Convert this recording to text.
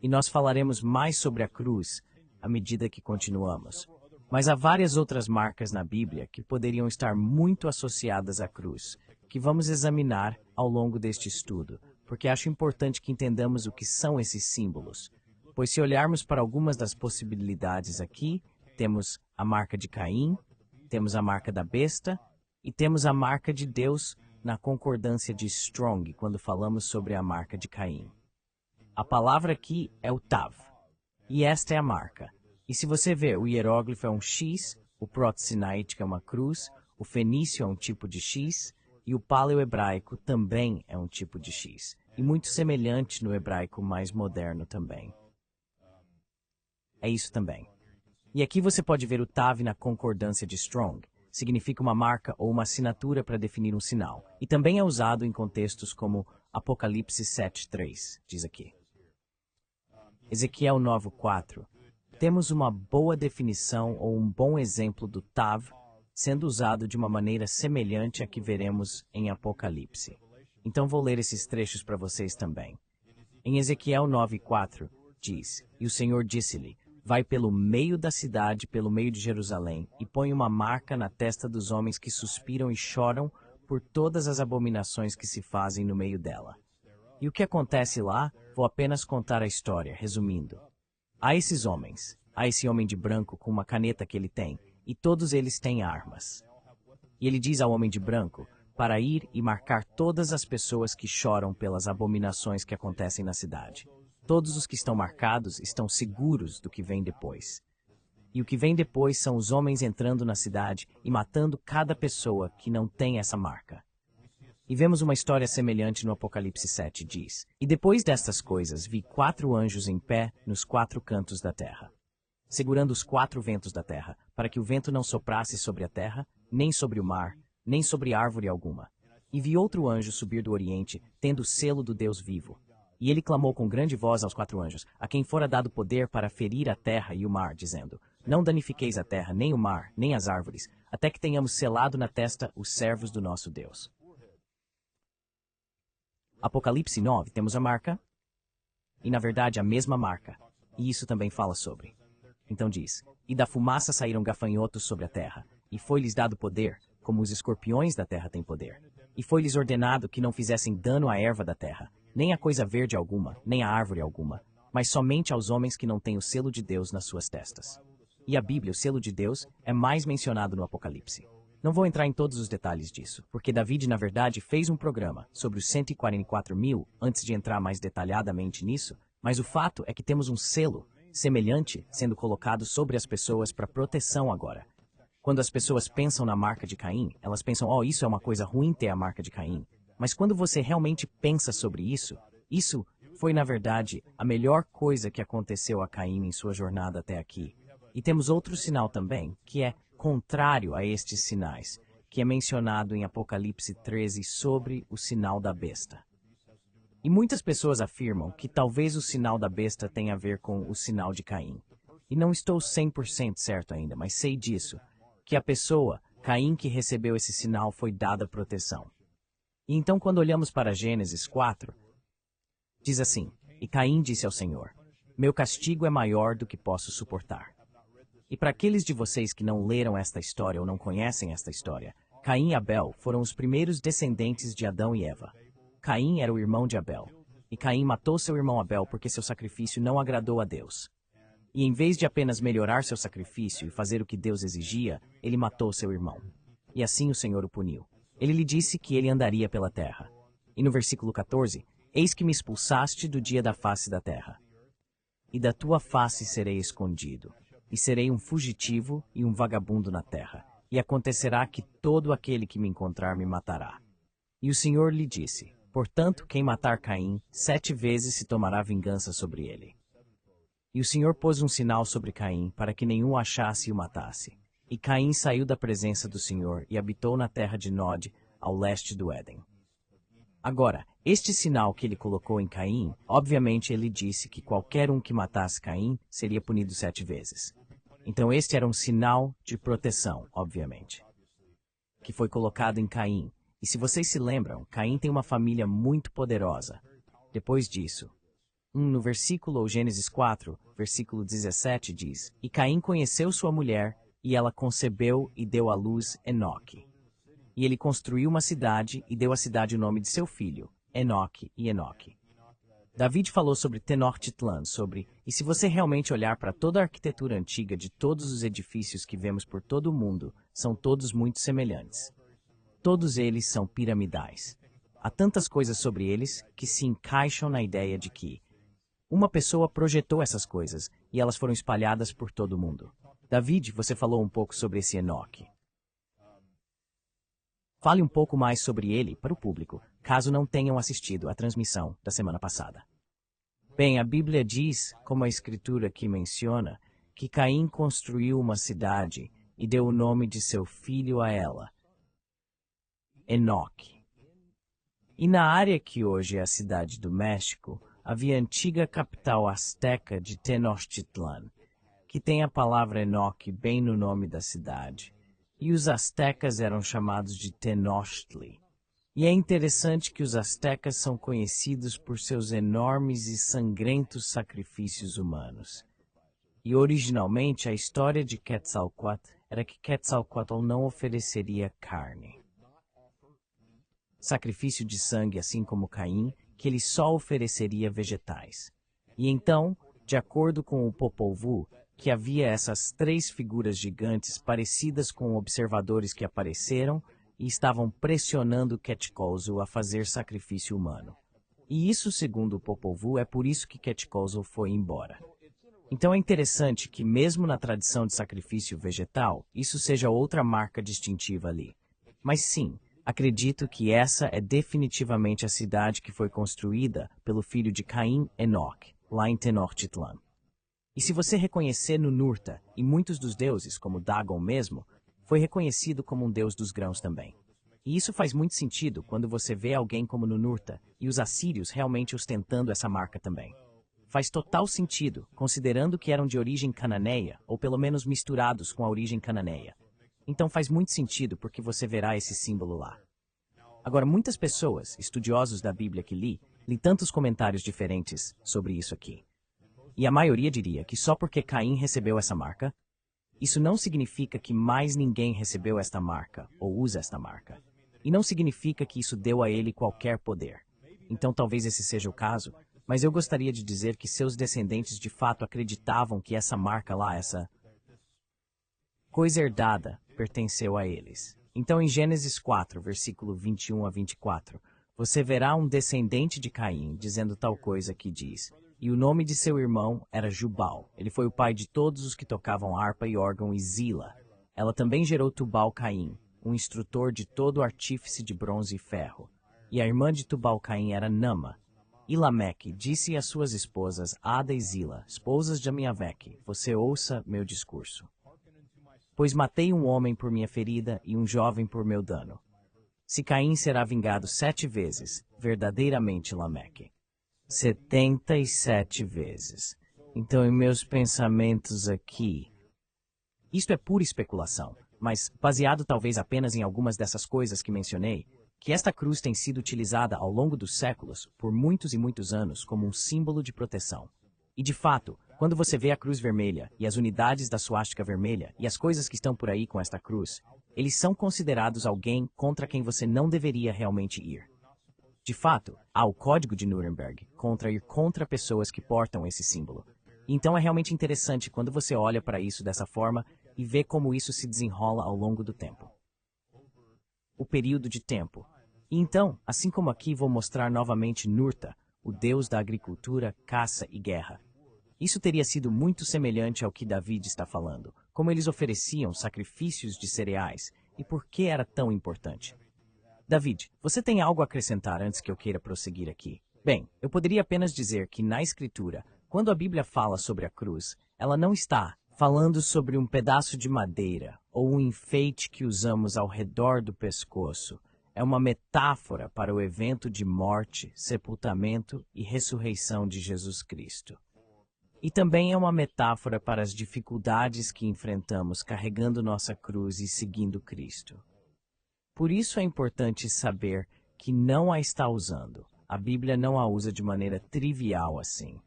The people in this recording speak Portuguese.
E nós falaremos mais sobre a cruz à medida que continuamos. Mas há várias outras marcas na Bíblia que poderiam estar muito associadas à cruz, que vamos examinar ao longo deste estudo, porque acho importante que entendamos o que são esses símbolos. Pois se olharmos para algumas das possibilidades aqui, temos a marca de Caim, temos a marca da besta e temos a marca de Deus na concordância de Strong, quando falamos sobre a marca de Caim. A palavra aqui é o Tav, e esta é a marca. E se você ver, o hieróglifo é um X, o proto-sinaítico é uma cruz, o fenício é um tipo de X, e o paleo-hebraico também é um tipo de X, e muito semelhante no hebraico mais moderno também. É isso também. E aqui você pode ver o Tav na concordância de Strong. Significa uma marca ou uma assinatura para definir um sinal. E também é usado em contextos como Apocalipse 7:3, diz aqui. Ezequiel 9:4. Temos uma boa definição ou um bom exemplo do Tav sendo usado de uma maneira semelhante à que veremos em Apocalipse. Então vou ler esses trechos para vocês também. Em Ezequiel 9:4 diz: E o Senhor disse-lhe: Vai pelo meio da cidade, pelo meio de Jerusalém, e põe uma marca na testa dos homens que suspiram e choram por todas as abominações que se fazem no meio dela. E o que acontece lá? Vou apenas contar a história, resumindo. Há esses homens, há esse homem de branco com uma caneta que ele tem, e todos eles têm armas. E ele diz ao homem de branco para ir e marcar todas as pessoas que choram pelas abominações que acontecem na cidade. Todos os que estão marcados estão seguros do que vem depois. E o que vem depois são os homens entrando na cidade e matando cada pessoa que não tem essa marca. E vemos uma história semelhante no Apocalipse 7, diz: E depois destas coisas vi 4 anjos em pé nos 4 cantos da terra, segurando os 4 ventos da terra, para que o vento não soprasse sobre a terra, nem sobre o mar, nem sobre árvore alguma. E vi outro anjo subir do oriente, tendo o selo do Deus vivo. E ele clamou com grande voz aos 4 anjos, a quem fora dado poder para ferir a terra e o mar, dizendo: Não danifiqueis a terra, nem o mar, nem as árvores, até que tenhamos selado na testa os servos do nosso Deus. Apocalipse 9, temos a marca, e na verdade a mesma marca, e isso também fala sobre. Então diz: E da fumaça saíram gafanhotos sobre a terra, e foi-lhes dado poder, como os escorpiões da terra têm poder. E foi-lhes ordenado que não fizessem dano à erva da terra, nem a coisa verde alguma, nem a árvore alguma, mas somente aos homens que não têm o selo de Deus nas suas testas. E a Bíblia, o selo de Deus, é mais mencionado no Apocalipse. Não vou entrar em todos os detalhes disso, porque David, na verdade, fez um programa sobre os 144.000 antes de entrar mais detalhadamente nisso, mas o fato é que temos um selo semelhante sendo colocado sobre as pessoas para proteção agora. Quando as pessoas pensam na marca de Caim, elas pensam: oh, isso é uma coisa ruim ter a marca de Caim. Mas quando você realmente pensa sobre isso foi, na verdade, a melhor coisa que aconteceu a Caim em sua jornada até aqui. E temos outro sinal também, que é contrário a estes sinais, que é mencionado em Apocalipse 13 sobre o sinal da besta. E muitas pessoas afirmam que talvez o sinal da besta tenha a ver com o sinal de Caim. E não estou 100% certo ainda, mas sei disso, que a pessoa, Caim, que recebeu esse sinal foi dada proteção. E então, quando olhamos para Gênesis 4, diz assim: E Caim disse ao Senhor: Meu castigo é maior do que posso suportar. E para aqueles de vocês que não leram esta história ou não conhecem esta história, Caim e Abel foram os primeiros descendentes de Adão e Eva. Caim era o irmão de Abel. E Caim matou seu irmão Abel porque seu sacrifício não agradou a Deus. E em vez de apenas melhorar seu sacrifício e fazer o que Deus exigia, ele matou seu irmão. E assim o Senhor o puniu. Ele lhe disse que ele andaria pela terra. E no versículo 14, Eis que me expulsaste do dia da face da terra. E da tua face serei escondido. E serei um fugitivo e um vagabundo na terra. E acontecerá que todo aquele que me encontrar me matará. E o Senhor lhe disse: Portanto, quem matar Caim, 7 vezes se tomará vingança sobre ele. E o Senhor pôs um sinal sobre Caim, para que nenhum o achasse e o matasse. E Caim saiu da presença do Senhor e habitou na terra de Nod, ao leste do Éden. Agora, este sinal que ele colocou em Caim, obviamente ele disse que qualquer um que matasse Caim seria punido 7 vezes. Então este era um sinal de proteção, obviamente, que foi colocado em Caim. E se vocês se lembram, Caim tem uma família muito poderosa. Depois disso, no versículo ou Gênesis 4, versículo 17 diz: E Caim conheceu sua mulher, e ela concebeu e deu à luz Enoque. E ele construiu uma cidade e deu à cidade o nome de seu filho, Enoque e Enoque. David falou sobre Tenochtitlan, e se você realmente olhar para toda a arquitetura antiga de todos os edifícios que vemos por todo o mundo, são todos muito semelhantes. Todos eles são piramidais. Há tantas coisas sobre eles que se encaixam na ideia de que uma pessoa projetou essas coisas e elas foram espalhadas por todo o mundo. David, você falou um pouco sobre esse Enoque. Fale um pouco mais sobre ele para o público, caso não tenham assistido à transmissão da semana passada. Bem, a Bíblia diz, como a Escritura aqui menciona, que Caim construiu uma cidade e deu o nome de seu filho a ela, Enoque. E na área que hoje é a cidade do México, havia a antiga capital asteca de Tenochtitlan, que tem a palavra Enoque bem no nome da cidade. E os astecas eram chamados de Tenochtli. E é interessante que os astecas são conhecidos por seus enormes e sangrentos sacrifícios humanos. E originalmente a história de Quetzalcoatl era que Quetzalcoatl não ofereceria carne. Sacrifício de sangue, assim como Caim, que ele só ofereceria vegetais. E então, de acordo com o Popol Vuh, que havia essas três figuras gigantes parecidas com observadores que apareceram e estavam pressionando Quetzalcoatl a fazer sacrifício humano. E isso, segundo o Popol Vuh, é por isso que Quetzalcoatl foi embora. Então é interessante que, mesmo na tradição de sacrifício vegetal, isso seja outra marca distintiva ali. Mas sim, acredito que essa é definitivamente a cidade que foi construída pelo filho de Caim, Enoque, lá em Tenochtitlan. E se você reconhecer Ninurta, e muitos dos deuses, como Dagon mesmo, foi reconhecido como um deus dos grãos também. E isso faz muito sentido quando você vê alguém como Ninurta e os assírios realmente ostentando essa marca também. Faz total sentido, considerando que eram de origem cananeia, ou pelo menos misturados com a origem cananeia. Então faz muito sentido porque você verá esse símbolo lá. Agora, muitas pessoas, estudiosos da Bíblia que li tantos comentários diferentes sobre isso aqui. E a maioria diria que só porque Caim recebeu essa marca, isso não significa que mais ninguém recebeu esta marca ou usa esta marca. E não significa que isso deu a ele qualquer poder. Então talvez esse seja o caso, mas eu gostaria de dizer que seus descendentes de fato acreditavam que essa marca lá, essa coisa herdada, pertenceu a eles. Então em Gênesis 4, versículo 21 a 24, você verá um descendente de Caim dizendo tal coisa que diz: E o nome de seu irmão era Jubal. Ele foi o pai de todos os que tocavam harpa e órgão, e Zila. Ela também gerou Tubal-Caim, um instrutor de todo artífice de bronze e ferro. E a irmã de Tubal-Caim era Nama. E Lameque disse às suas esposas Ada e Zila, esposas de Amiaveque: Você ouça meu discurso. Pois matei um homem por minha ferida e um jovem por meu dano. Se Caim será vingado 7 vezes, verdadeiramente Lameque. 77 vezes. Então, em meus pensamentos aqui... Isto é pura especulação, mas baseado talvez apenas em algumas dessas coisas que mencionei, que esta cruz tem sido utilizada ao longo dos séculos, por muitos e muitos anos, como um símbolo de proteção. E de fato, quando você vê a cruz vermelha e as unidades da suástica vermelha e as coisas que estão por aí com esta cruz, eles são considerados alguém contra quem você não deveria realmente ir. De fato, há o Código de Nuremberg contra ir contra pessoas que portam esse símbolo. Então é realmente interessante quando você olha para isso dessa forma e vê como isso se desenrola ao longo do tempo. O período de tempo. E então, assim como aqui vou mostrar novamente Nurta, o deus da agricultura, caça e guerra. Isso teria sido muito semelhante ao que David está falando, como eles ofereciam sacrifícios de cereais e por que era tão importante. David, você tem algo a acrescentar antes que eu queira prosseguir aqui? Bem, eu poderia apenas dizer que na Escritura, quando a Bíblia fala sobre a cruz, ela não está falando sobre um pedaço de madeira ou um enfeite que usamos ao redor do pescoço. É uma metáfora para o evento de morte, sepultamento e ressurreição de Jesus Cristo. E também é uma metáfora para as dificuldades que enfrentamos carregando nossa cruz e seguindo Cristo. Por isso é importante saber que não a está usando. A Bíblia não a usa de maneira trivial assim.